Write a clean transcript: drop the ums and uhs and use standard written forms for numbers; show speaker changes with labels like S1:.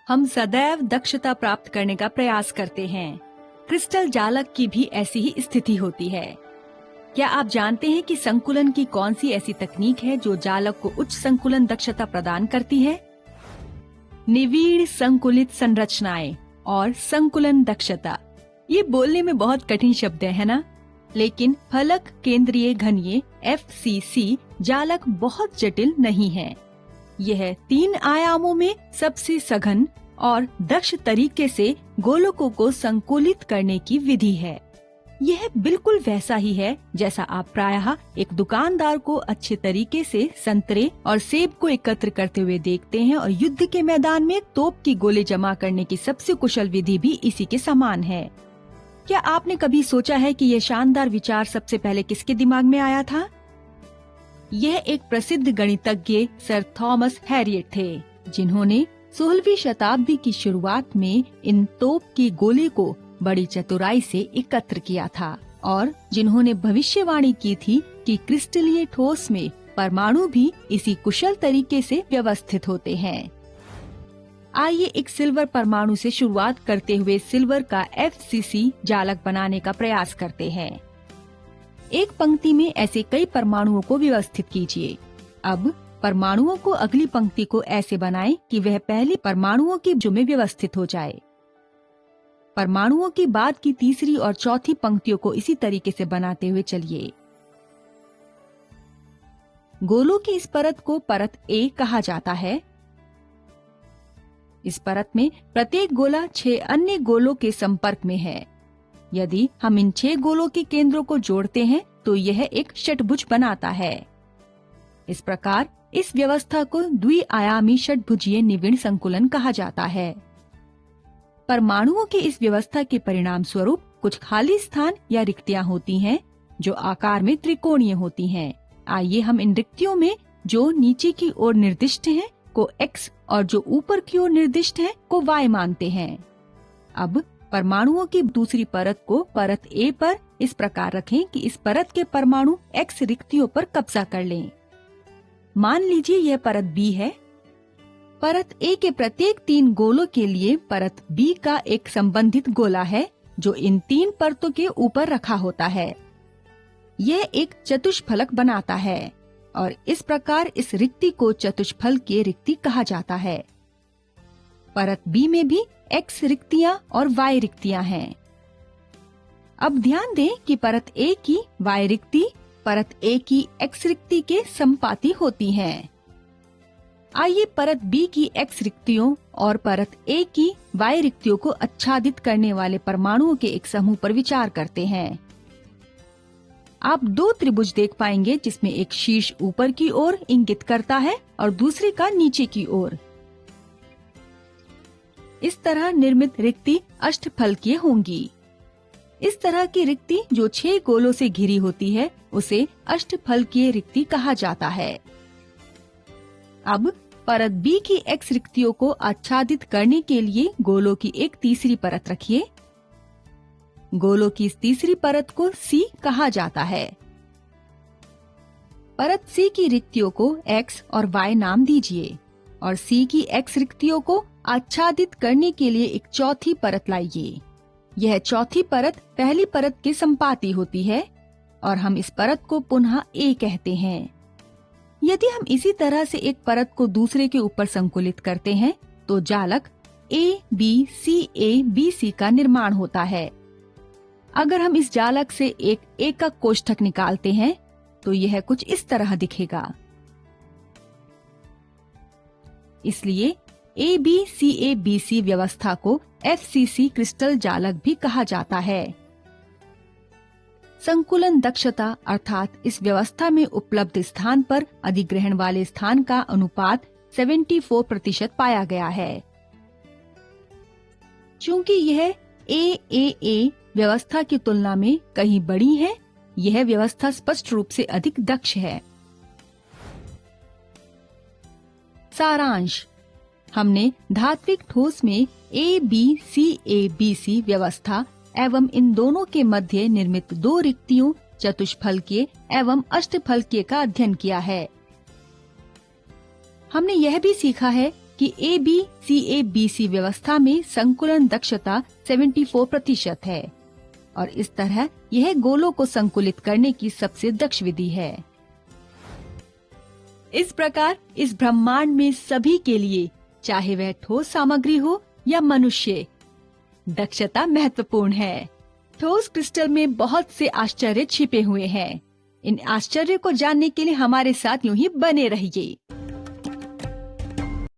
S1: हम सदैव दक्षता प्राप्त करने का प्रयास करते हैं। क्रिस्टल जालक की भी ऐसी ही स्थिति होती है। क्या आप जानते हैं कि संकुलन की कौन सी ऐसी तकनीक है जो जालक को उच्च संकुलन दक्षता प्रदान करती है? निविड़ संकुलित संरचनाएं और संकुलन दक्षता। ये बोलने में बहुत कठिन शब्द है ना? लेकिन फलक केंद्रीय घनीय FCC जालक बहुत जटिल नहीं है। यह 3 आयामों में सबसे सघन और दक्ष तरीके से गोलकों को संकुलित करने की विधि है। यह बिल्कुल वैसा ही है जैसा आप प्रायः एक दुकानदार को अच्छे तरीके से संतरे और सेब को एकत्र करते हुए देखते हैं, और युद्ध के मैदान में तोप की गोले जमा करने की सबसे कुशल विधि भी इसी के समान है। क्या आपने कभी सोचा है कि यह शानदार विचार सबसे पहले किसके दिमाग में आया था? यह एक प्रसिद्ध गणितज्ञ सर थॉमस हैरियट थे, जिन्होंने 16वीं शताब्दी की शुरुआत में इन तोप की गोले को बड़ी चतुराई से एकत्र किया था, और जिन्होंने भविष्यवाणी की थी कि क्रिस्टलीय ठोस में परमाणु भी इसी कुशल तरीके से व्यवस्थित होते हैं। आइए एक सिल्वर परमाणु से शुरुआत करते हुए सिल्वर का FCC जालक बनाने का प्रयास करते हैं। एक पंक्ति में ऐसे कई परमाणुओं को व्यवस्थित कीजिए। अब परमाणुओं को अगली पंक्ति को ऐसे बनाएं कि वह पहली परमाणुओं की बाजू में व्यवस्थित हो जाए। परमाणुओं की बाद की तीसरी और चौथी पंक्तियों को इसी तरीके से बनाते हुए चलिए। गोलों की इस परत को परत A कहा जाता है। इस परत में प्रत्येक गोला 6 अन्य गोलों के संपर्क में है। यदि हम इन 6 गोलों के केंद्रों को जोड़ते हैं तो यह एक षटभुज बनाता है। इस प्रकार इस व्यवस्था को द्विआयामी षटभुजीय निविड़ संकुलन कहा जाता है। परमाणुओं की इस व्यवस्था के परिणाम स्वरूप कुछ खाली स्थान या रिक्तियां होती हैं, जो आकार में त्रिकोणीय होती हैं। आइए हम इन रिक्तियों में जो नीचे की ओर निर्दिष्ट हैं को X और जो ऊपर की ओर निर्दिष्ट है को Y मानते हैं। अब परमाणुओं की दूसरी परत को परत A पर इस प्रकार रखें कि इस परत के परमाणु X रिक्तियों पर कब्जा कर लें। मान लीजिए यह परत B है। परत A के प्रत्येक 3 गोलों के लिए परत B का एक संबंधित गोला है, जो इन 3 परतों के ऊपर रखा होता है। यह एक चतुष्फलक बनाता है, और इस प्रकार इस रिक्ति को चतुष्फलकीय रिक्ति कहा जाता है। परत B में भी X रिक्तियां और Y रिक्तियां हैं। अब ध्यान दें कि परत A की Y रिक्ति परत A की X रिक्ति के संपाती होती हैं। आइए परत B की X रिक्तियों और परत A की Y रिक्तियों को आच्छादित करने वाले परमाणुओं के एक समूह पर विचार करते हैं। आप 2 त्रिभुज देख पाएंगे, जिसमें एक शीर्ष ऊपर की ओर इंगित करता है और दूसरे का नीचे की ओर। इस तरह निर्मित रिक्ति अष्टफलकीय होंगी। इस तरह की रिक्ति जो 6 गोलों से घिरी होती है उसे अष्टफलकीय रिक्ति कहा जाता है। अब परत B की X रिक्तियों को आच्छादित करने के लिए गोलों की एक तीसरी परत रखिए। गोलों की इस तीसरी परत को C कहा जाता है। परत C की रिक्तियों को X और Y नाम दीजिए, और C की X रिक्तियों को आच्छादित करने के लिए एक चौथी परत लाइए। यह चौथी परत पहली परत के संपाती होती है, और हम इस परत को पुनः A कहते हैं। यदि हम इसी तरह से एक परत को दूसरे के ऊपर संकुलित करते हैं तो जालक ABCABC का निर्माण होता है। अगर हम इस जालक से एक एकक कोष्ठक निकालते हैं तो यह कुछ इस तरह दिखेगा। इसलिए ABCABC व्यवस्था को FCC क्रिस्टल जालक भी कहा जाता है। संकुलन दक्षता अर्थात इस व्यवस्था में उपलब्ध स्थान पर अधिग्रहण वाले स्थान का अनुपात 74% पाया गया है। चूंकि यह AAA व्यवस्था की तुलना में कहीं बड़ी है, यह व्यवस्था स्पष्ट रूप से अधिक दक्ष है। सारांश, हमने धात्विक ठोस में ABCABC व्यवस्था एवं इन दोनों के मध्य निर्मित 2 रिक्तियों चतुष्फलकीय एवं अष्टफलकीय का अध्ययन किया है। हमने यह भी सीखा है कि कि ABCABC व्यवस्था में संकुलन दक्षता 74% है और इस तरह यह गोलों को संकुलित करने की सबसे दक्ष विधि है। इस प्रकार इस ब्रह्मांड में सभी के लिए, चाहे वह ठोस सामग्री हो या मनुष्य, दक्षता महत्वपूर्ण है। ठोस क्रिस्टल में बहुत से आश्चर्य छिपे हुए हैं। इन आश्चर्य को जानने के लिए हमारे साथ यूं ही बने रहिए।